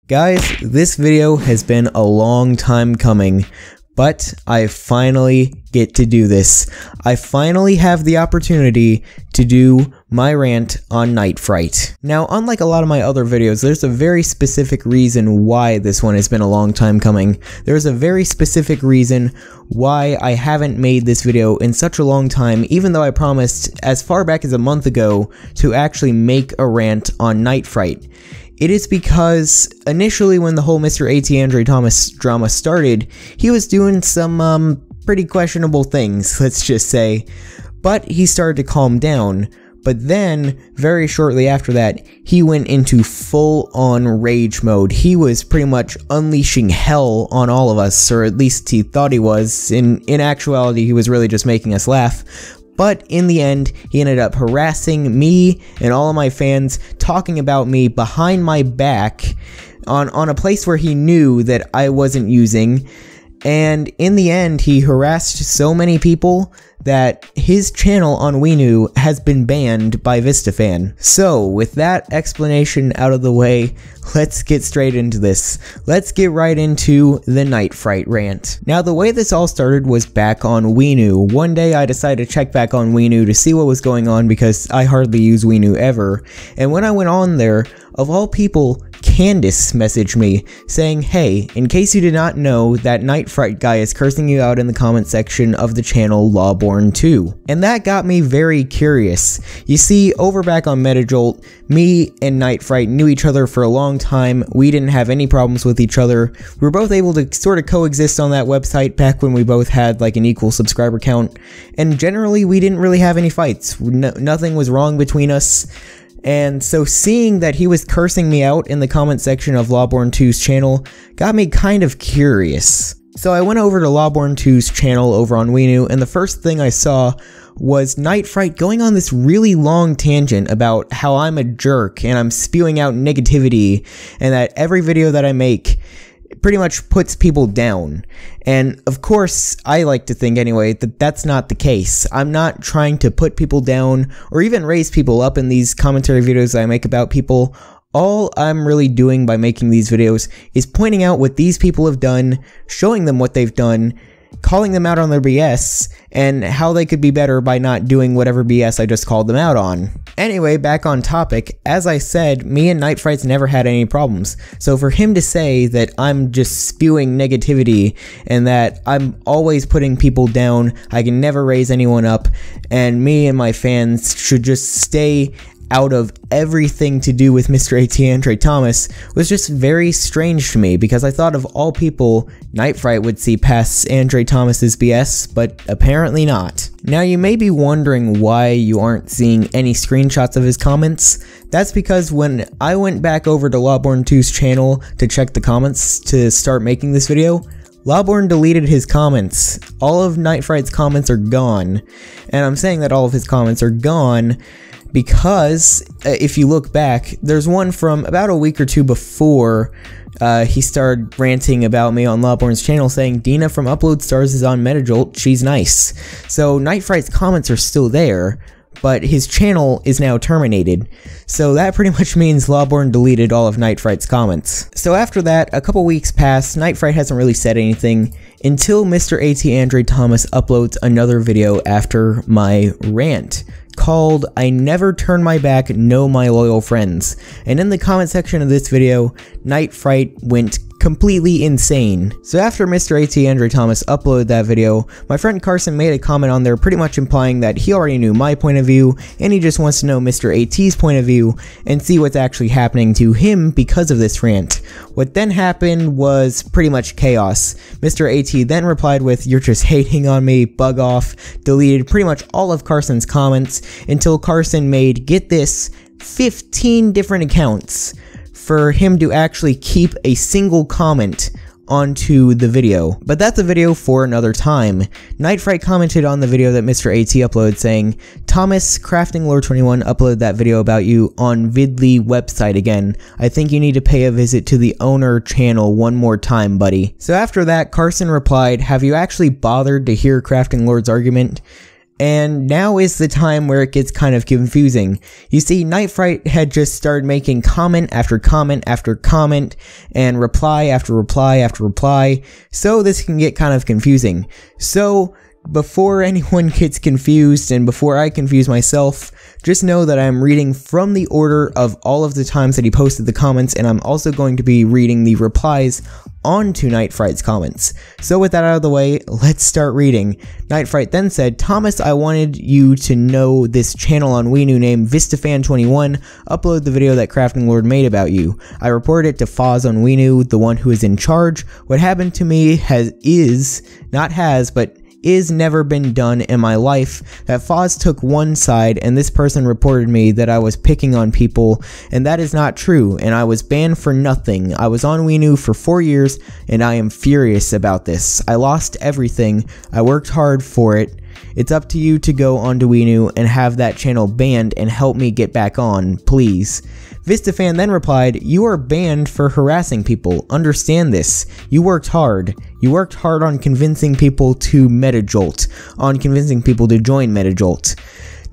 Guys, this video has been a long time coming, but I finally get to do this. I finally have the opportunity to do my rant on NightFright. Now, unlike a lot of my other videos, there's a very specific reason why this one has been a long time coming. There's a very specific reason why I haven't made this video in such a long time, even though I promised as far back as a month ago to actually make a rant on NightFright. It is because initially when the whole Mr. A.T. Andre Thomas drama started, he was doing some pretty questionable things, let's just say, but he started to calm down. But then, very shortly after that, he went into full-on rage mode. He was pretty much unleashing hell on all of us, or at least he thought he was. In actuality, he was really just making us laugh. But in the end, he ended up harassing me and all of my fans, talking about me behind my back on a place where he knew that I wasn't using. And in the end, he harassed so many people that his channel on Winu has been banned by VistaFan. So, with that explanation out of the way, let's get straight into this. Let's get right into the NightFright Rant. Now, the way this all started was back on Winu. One day I decided to check back on Winu to see what was going on because I hardly use Winu ever. And when I went on there, of all people, Candace messaged me saying, "Hey, in case you did not know, that NightFright guy is cursing you out in the comment section of the channel Lawborn 2. And that got me very curious. You see, over back on Metajolt, me and NightFright knew each other for a long time. We didn't have any problems with each other. We were both able to sort of coexist on that website back when we both had like an equal subscriber count. And generally, we didn't really have any fights. Nothing was wrong between us. And so seeing that he was cursing me out in the comment section of Lawborn 2's channel got me kind of curious. So I went over to Lawborn 2's channel over on Winu, and the first thing I saw was NightFright going on this really long tangent about how I'm a jerk and I'm spewing out negativity and that every video that I make pretty much puts people down. And of course, I like to think anyway that that's not the case. I'm not trying to put people down or even raise people up in these commentary videos that I make about people. All I'm really doing by making these videos is pointing out what these people have done, showing them what they've done, calling them out on their BS, and how they could be better by not doing whatever BS I just called them out on. Anyway, back on topic, as I said, me and NightFright's never had any problems, so for him to say that I'm just spewing negativity and that I'm always putting people down, I can never raise anyone up, and me and my fans should just stay out of everything to do with Mr. A.T. Andre Thomas was just very strange to me, because I thought of all people, NightFright would see past Andre Thomas's BS, but apparently not. Now you may be wondering why you aren't seeing any screenshots of his comments. That's because when I went back over to Lawborn 2's channel to check the comments to start making this video, Lawborn deleted his comments. All of NightFright's comments are gone, and I'm saying that all of his comments are gone because if you look back, there's one from about a week or two before he started ranting about me on Lawborn's channel saying, "Dina from Upload Stars is on Metajolt, she's nice." So NightFright's comments are still there, but his channel is now terminated. So that pretty much means Lawborn deleted all of NightFright's comments. So after that, a couple weeks passed, NightFright hasn't really said anything until Mr. A.T. Andre Thomas uploads another video after my rant, called "I Never Turn My Back, No My Loyal Friends." And in the comment section of this video, NightFright went completely insane. So after Mr. A.T. Andre Thomas uploaded that video, my friend Carson made a comment on there pretty much implying that he already knew my point of view, and he just wants to know Mr. A.T.'s point of view and see what's actually happening to him because of this rant. What then happened was pretty much chaos. Mr. A.T. then replied with, "You're just hating on me, bug off," deleted pretty much all of Carson's comments until Carson made, get this, 15 different accounts for him to actually keep a single comment onto the video. But that's a video for another time. NightFright commented on the video that Mr. A.T. uploaded saying, "Thomas, Crafting Lore 21 uploaded that video about you on Vidly website again. I think you need to pay a visit to the owner channel one more time, buddy." So after that, Carson replied, "Have you actually bothered to hear Crafting Lord's argument?" And now is the time where it gets kind of confusing. You see, NightFright had just started making comment after comment after comment, and reply after reply after reply, so this can get kind of confusing. So, before anyone gets confused, and before I confuse myself, just know that I'm reading from the order of all of the times that he posted the comments, and I'm also going to be reading the replies onto NightFright's comments. So with that out of the way, let's start reading. NightFright then said, "Thomas, I wanted you to know this channel on Weenu named VistaFan21 upload the video that Crafting Lord made about you. I reported it to Foz on Weenu, the one who is in charge. What happened to me is never been done in my life. That Foz took one side and this person reported me that I was picking on people, and that is not true, and I was banned for nothing. I was on Weenu for 4 years and I am furious about this. I lost everything. I worked hard for it. It's up to you to go onto Weenu and have that channel banned and help me get back on, please." VistaFan then replied, "You are banned for harassing people. Understand this. You worked hard. You worked hard on convincing people to MetaJolt, on convincing people to join MetaJolt."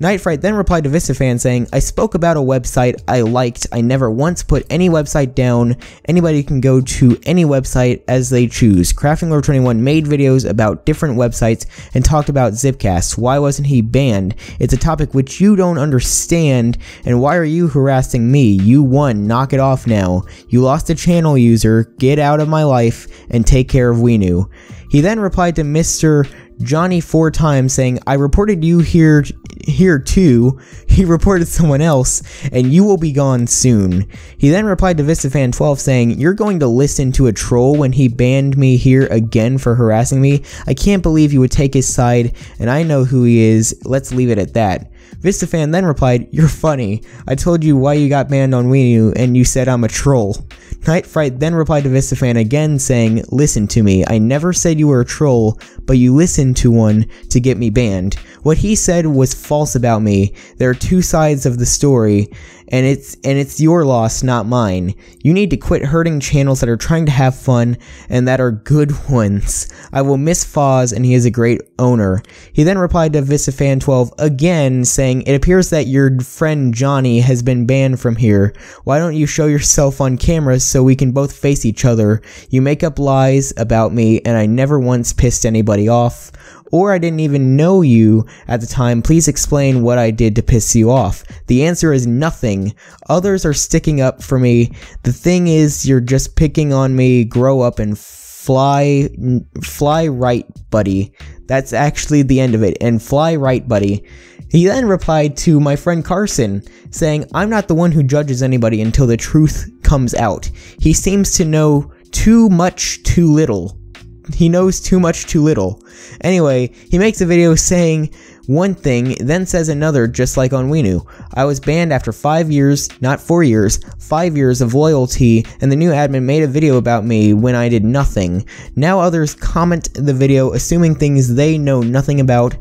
NightFright then replied to VistaFan saying, "I spoke about a website I liked. I never once put any website down. Anybody can go to any website as they choose. Crafting Lord 21 made videos about different websites and talked about Zipcasts. Why wasn't he banned? It's a topic which you don't understand, and why are you harassing me? You won. Knock it off now. You lost a channel user. Get out of my life and take care of Weenu." He then replied to Mr. Johnny 4 times saying, "I reported you here too." He reported someone else, and you will be gone soon. He then replied to VistaFan12 saying, "You're going to listen to a troll when he banned me here again for harassing me? I can't believe you would take his side, and I know who he is. Let's leave it at that." VistaFan then replied, "You're funny. I told you why you got banned on Weenu, and you said I'm a troll." NightFright then replied to VistaFan again saying, "Listen to me. I never said you were a troll, but you listened to one to get me banned. What he said was false about me. There are two sides of the story, and it's your loss, not mine. You need to quit hurting channels that are trying to have fun and that are good ones. I will miss Foz, and he is a great owner." He then replied to VistaFan12 again saying, "It appears that your friend Johnny has been banned from here. Why don't you show yourself on camera so we can both face each other? You make up lies about me, and I never once pissed anybody off. Or I didn't even know you at the time. Please explain what I did to piss you off." The answer is nothing. Others are sticking up for me. The thing is, you're just picking on me. Grow up and fly right, buddy. That's actually the end of it. And fly right, buddy. He then replied to my friend Carson, saying, "I'm not the one who judges anybody until the truth comes out. He seems to know too much too little. He knows too much too little." Anyway, he makes a video saying one thing, then says another, just like on Weenu. "I was banned after 5 years, not 4 years, 5 years of loyalty, and the new admin made a video about me when I did nothing. Now others comment the video assuming things they know nothing about.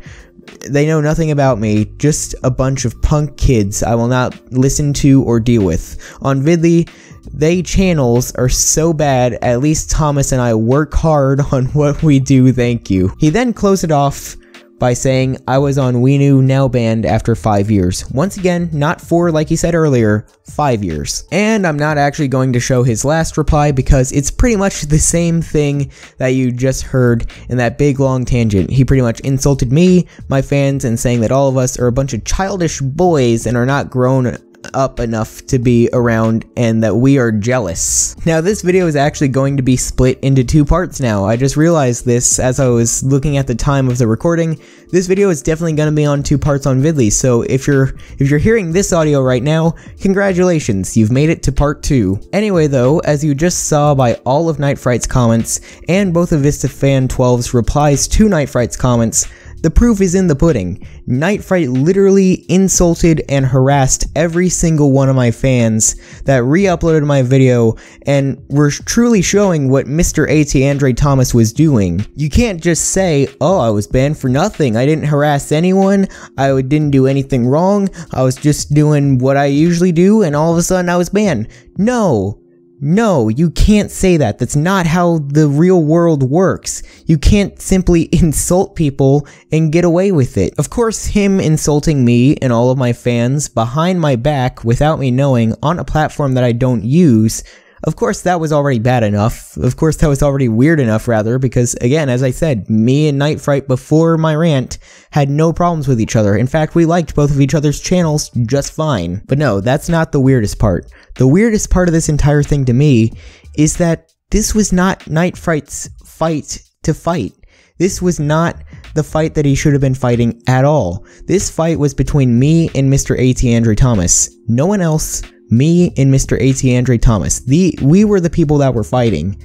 They know nothing about me, just a bunch of punk kids I will not listen to or deal with. On Vidly, they channels are so bad, at least Thomas and I work hard on what we do, thank you." He then closed it off by saying, "I was on Weenu, now banned after 5 years. Once again, not 4 like he said earlier, 5 years. And I'm not actually going to show his last reply because it's pretty much the same thing that you just heard in that big long tangent. He pretty much insulted me, my fans, and saying that all of us are a bunch of childish boys and are not grown up enough to be around and that we are jealous. Now this video is actually going to be split into 2 parts now. I just realized this as I was looking at the time of the recording. This video is definitely going to be on 2 parts on Vidly, so if you're hearing this audio right now, congratulations, you've made it to part 2. Anyway though, as you just saw by all of NightFright's comments and both of VistaFan12's replies to NightFright's comments, the proof is in the pudding. NightFright literally insulted and harassed every single one of my fans that re-uploaded my video and were truly showing what Mr. A.T. Andre Thomas was doing. You can't just say, "Oh, I was banned for nothing. I didn't harass anyone. I didn't do anything wrong. I was just doing what I usually do and all of a sudden I was banned." No. No, you can't say that. That's not how the real world works. You can't simply insult people and get away with it. Of course, him insulting me and all of my fans behind my back without me knowing on a platform that I don't use, of course that was already bad enough. Of course that was already weird enough, rather, because again, as I said, me and NightFright before my rant had no problems with each other. In fact, we liked both of each other's channels just fine. But no, that's not the weirdest part. The weirdest part of this entire thing to me is that this was not NightFright's fight to fight. This was not the fight that he should have been fighting at all. This fight was between me and Mr. A.T. Andre Thomas. No one else. Me and Mr. A.T. Andre Thomas. We were the people that were fighting.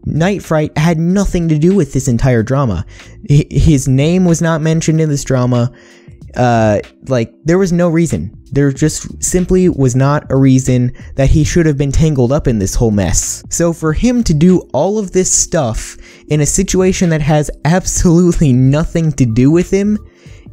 NightFright had nothing to do with this entire drama. His name was not mentioned in this drama. There was no reason. There just simply was not a reason that he should have been tangled up in this whole mess. So for him to do all of this stuff in a situation that has absolutely nothing to do with him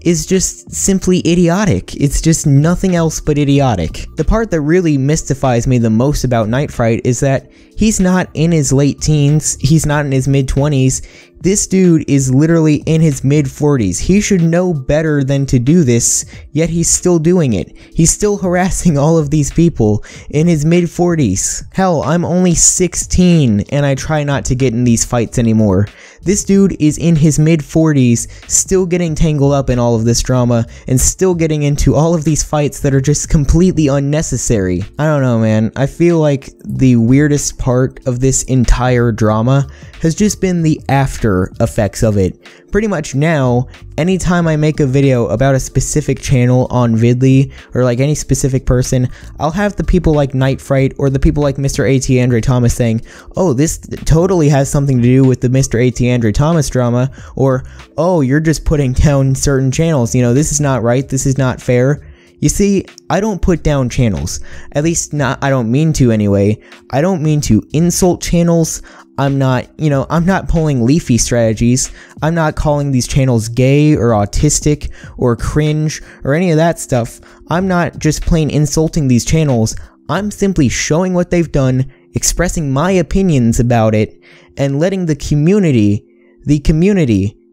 is just simply idiotic. It's just nothing else but idiotic. The part that really mystifies me the most about NightFright is that he's not in his late teens, he's not in his mid-20s, this dude is literally in his mid-40s. He should know better than to do this, yet he's still doing it. He's still harassing all of these people in his mid-40s. Hell, I'm only 16 and I try not to get in these fights anymore. This dude is in his mid-40s, still getting tangled up in all of this drama, and still getting into all of these fights that are just completely unnecessary. I don't know, man. I feel like the weirdest part of this entire drama has just been the after effects of it. Pretty much now, anytime I make a video about a specific channel on Vidly, or like any specific person, I'll have the people like NightFright or the people like Mr. A.T. Andre Thomas saying, oh, this totally has something to do with the Mr. A.T. Andre Thomas drama, or, oh, you're just putting down certain channels, you know, this is not right, this is not fair. You see, I don't put down channels. At least not, I don't mean to anyway. I don't mean to insult channels. I'm not pulling leafy strategies. I'm not calling these channels gay or autistic or cringe or any of that stuff. I'm not just plain insulting these channels. I'm simply showing what they've done, expressing my opinions about it, and letting the community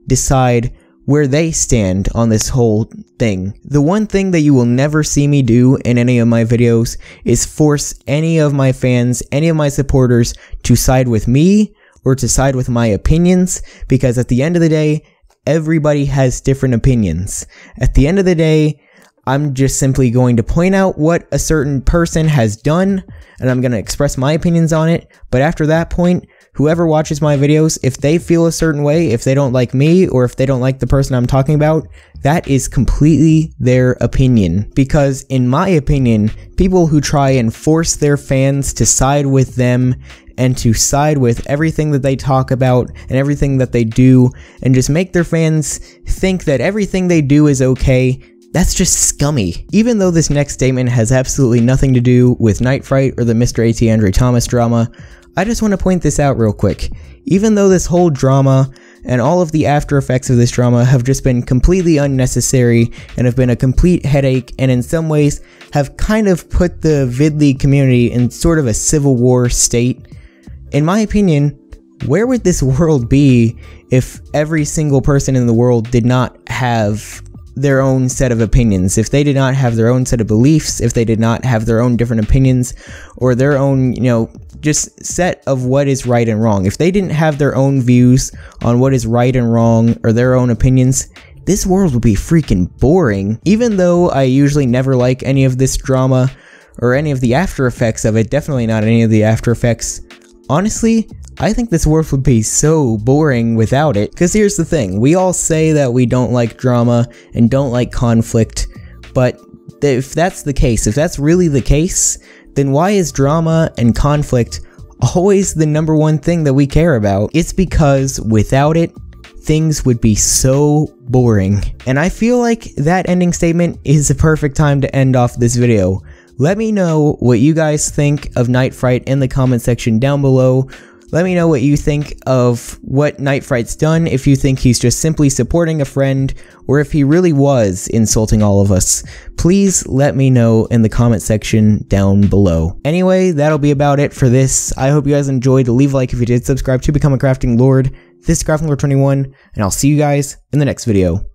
decide where they stand on this whole thing. The one thing that you will never see me do in any of my videos is force any of my fans, any of my supporters to side with me or to side with my opinions, because at the end of the day, everybody has different opinions. At the end of the day, I'm just simply going to point out what a certain person has done, and I'm going to express my opinions on it, but after that point, whoever watches my videos, if they feel a certain way, if they don't like me, or if they don't like the person I'm talking about, that is completely their opinion. Because in my opinion, people who try and force their fans to side with them and to side with everything that they talk about and everything that they do, and just make their fans think that everything they do is okay, that's just scummy. Even though this next statement has absolutely nothing to do with NightFright or the Mr. A.T. Andre Thomas drama, I just want to point this out real quick. Even though this whole drama and all of the after effects of this drama have just been completely unnecessary and have been a complete headache, and in some ways have kind of put the Vidly community in sort of a civil war state, in my opinion, where would this world be if every single person in the world did not have their own set of opinions, if they did not have their own set of beliefs, if they did not have their own different opinions, or their own, just set of what is right and wrong. If they didn't have their own views on what is right and wrong, or their own opinions, this world would be freaking boring. Even though I usually never like any of this drama, or any of the after effects of it, definitely not any of the after effects, honestly, I think this world would be so boring without it. Because here's the thing, we all say that we don't like drama and don't like conflict, but if that's the case, if that's really the case, then why is drama and conflict always the #1 thing that we care about? It's because without it, things would be so boring. And I feel like that ending statement is the perfect time to end off this video. Let me know what you guys think of NightFright in the comment section down below. Let me know what you think of what NightFright's done, if you think he's just simply supporting a friend, or if he really was insulting all of us. Please let me know in the comment section down below. Anyway, that'll be about it for this. I hope you guys enjoyed. Leave a like if you did, subscribe to become a crafting lord. This is Crafting Lord 21, and I'll see you guys in the next video.